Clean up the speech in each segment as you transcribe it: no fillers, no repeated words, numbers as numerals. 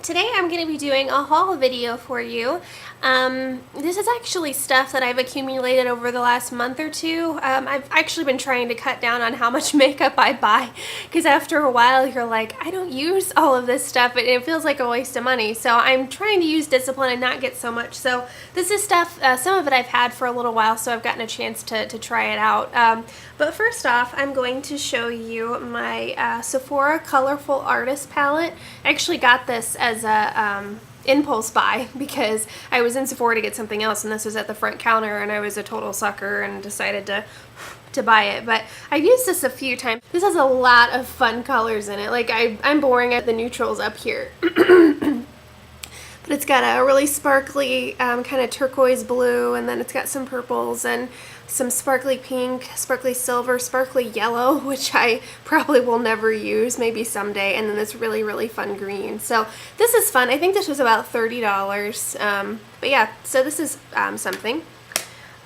Today I'm going to be doing a haul video for you. This is actually stuff that I've accumulated over the last month or two. I've actually been trying to cut down on how much makeup I buy, because after a while you're like, I don't use all of this stuff and it feels like a waste of money. So I'm trying to use discipline and not get so much. So this is stuff, some of it I've had for a little while, so I've gotten a chance to try it out. But first off, I'm going to show you my Sephora Colorful Artist Palette. I actually got this as a impulse buy because I was in Sephora to get something else and this was at the front counter and I was a total sucker and decided to buy it. But I've used this a few times. This has a lot of fun colors in it. Like I'm boring at the neutrals up here. But it's got a really sparkly kind of turquoise blue, and then it's got some purples and some sparkly pink, sparkly silver, sparkly yellow, which I probably will never use, maybe someday, and then this really, really fun green. So this is fun. I think this was about $30. But yeah, so this is something.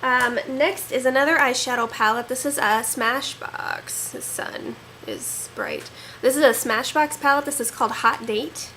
Next is another eyeshadow palette. This is a Smashbox. The sun is bright. This is a Smashbox palette. This is called Hot Date.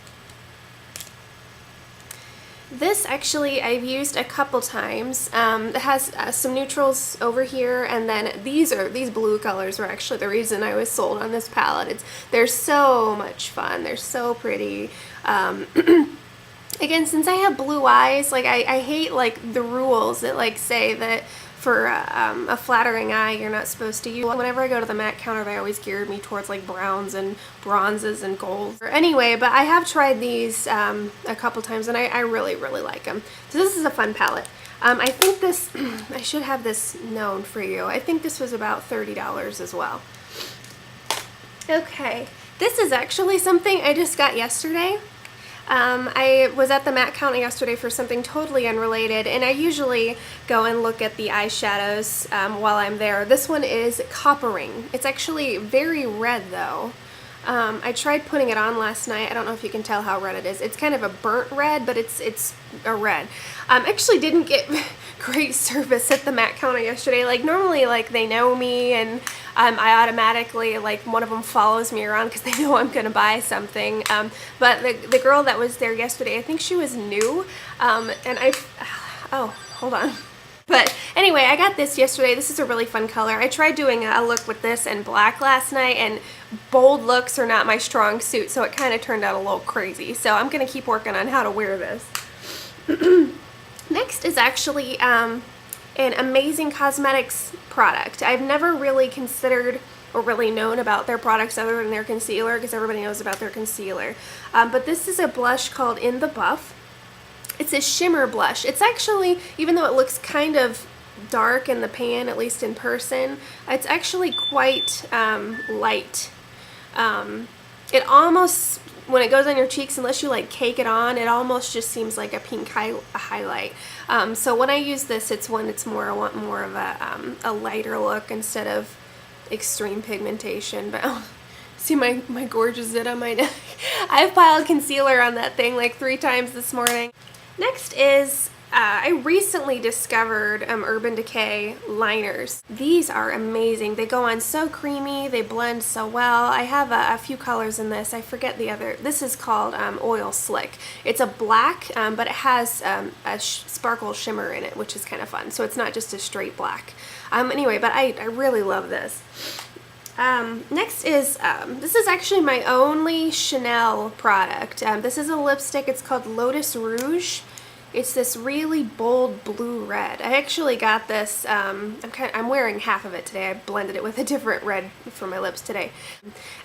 This actually I've used a couple times. It has some neutrals over here, and then these blue colors were actually the reason I was sold on this palette. They're so much fun. They're so pretty. Again, since I have blue eyes, like I hate like the rules that like say that for a flattering eye you're not supposed to use. Whenever I go to the MAC counter, they always geared me towards like browns and bronzes and golds. Anyway, but I have tried these a couple times and I really, really like them. So this is a fun palette. I think this, I should have this known for you. I think this was about $30 as well. Okay, this is actually something I just got yesterday. I was at the MAC counter yesterday for something totally unrelated, and I usually go and look at the eyeshadows while I'm there. This one is Coppering. It's actually very red though. I tried putting it on last night. I don't know if you can tell how red it is. It's kind of a burnt red, but it's a red. Actually didn't get great service at the MAC counter yesterday. Like normally like they know me and I automatically, like one of them follows me around because they know I'm gonna buy something. But the girl that was there yesterday, I think she was new, and oh, hold on. But anyway, I got this yesterday. This is a really fun color. I tried doing a look with this and black last night, and bold looks are not my strong suit, so it kind of turned out a little crazy. So I'm gonna keep working on how to wear this. Next is actually an Amazing Cosmetics product. I've never really considered or really known about their products other than their concealer, because everybody knows about their concealer. But this is a blush called In the Buff. It's a shimmer blush. It's actually, even though it looks kind of dark in the pan, at least in person, it's actually quite light. It almost, when it goes on your cheeks, unless you like cake it on, it almost just seems like a pink highlight. So when I use this, it's one that's more, I want more of a lighter look instead of extreme pigmentation. But oh, see my gorgeous zit on my neck. I've piled concealer on that thing like 3 times this morning. Next is, I recently discovered Urban Decay liners. These are amazing. They go on so creamy, they blend so well. I have a few colors in this. I forget the other. This is called Oil Slick. It's a black, but it has a sparkle shimmer in it, which is kind of fun. So it's not just a straight black. Anyway, but I really love this. Next is, this is actually my only Chanel product. This is a lipstick. It's called Lotus Rouge. It's this really bold blue-red. I actually got this, I'm wearing half of it today. I blended it with a different red for my lips today.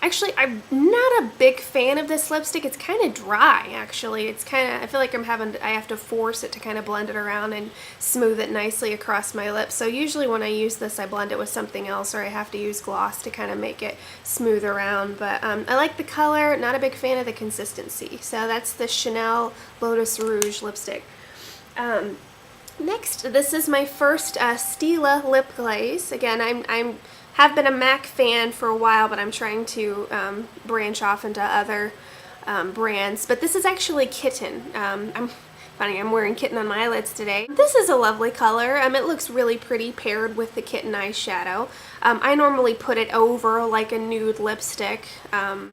Actually, I'm not a big fan of this lipstick. It's kind of dry, actually. It's kind of, I feel like I have to force it to kind of blend it around and smooth it nicely across my lips. So usually when I use this, I blend it with something else, or I have to use gloss to kind of make it smooth around. But I like the color, not a big fan of the consistency. So that's the Chanel Lotus Rouge lipstick. Next, this is my first Stila lip glaze. Again, I have been a MAC fan for a while, but I'm trying to branch off into other brands. But this is actually Kitten. I'm Funny, I'm wearing Kitten on my eyelids today. This is a lovely color. It looks really pretty paired with the Kitten eyeshadow. I normally put it over like a nude lipstick. Oh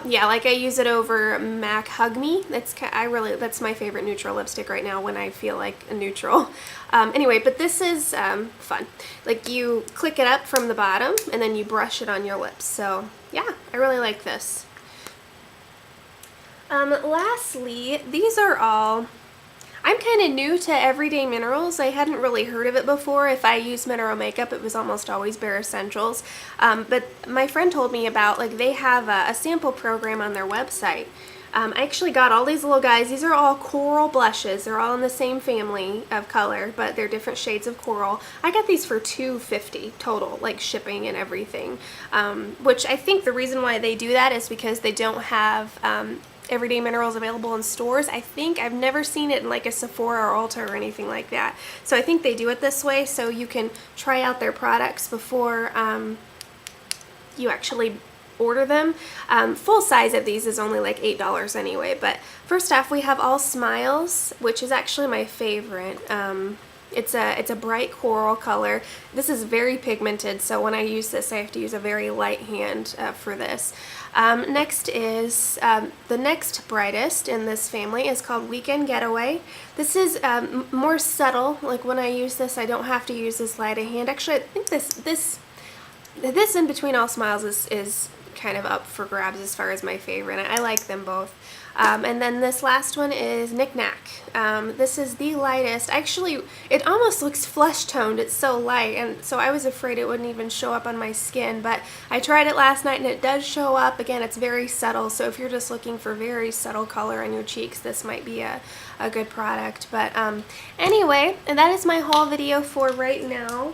yeah, like I use it over MAC Hug Me. That's my favorite neutral lipstick right now when I feel like a neutral. Anyway, but this is fun. Like you click it up from the bottom and then you brush it on your lips. So yeah, I really like this. Lastly, these are all, I'm kind of new to Everyday Minerals. I hadn't really heard of it before. If I use mineral makeup, it was almost always Bare Essentials. But my friend told me about, like, they have a sample program on their website. I actually got all these little guys. These are all coral blushes. They're all in the same family of color, but they're different shades of coral. I got these for $2.50 total, like shipping and everything. Which I think the reason why they do that is because they don't have Everyday Minerals available in stores. I think I've never seen it in like a Sephora or Ulta or anything like that. So I think they do it this way so you can try out their products before you actually order them. Full size of these is only like $8 anyway. But first off, we have All Smiles, which is actually my favorite. It's a bright coral color. This is very pigmented, so when I use this, I have to use a very light hand for this. Next is, the next brightest in this family is called Weekend Getaway. This is more subtle. Like when I use this, I don't have to use this light of hand. Actually, I think this in between All Smiles is kind of up for grabs as far as my favorite. I like them both. And then this last one is Nack. This is the lightest. Actually, it almost looks flesh toned. It's so light, and so I was afraid it wouldn't even show up on my skin, but I tried it last night and it does show up. Again, it's very subtle, so if you're just looking for very subtle color on your cheeks, this might be a good product. But anyway, and that is my haul video for right now.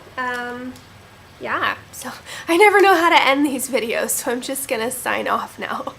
Yeah, so I never know how to end these videos, so I'm just gonna sign off now.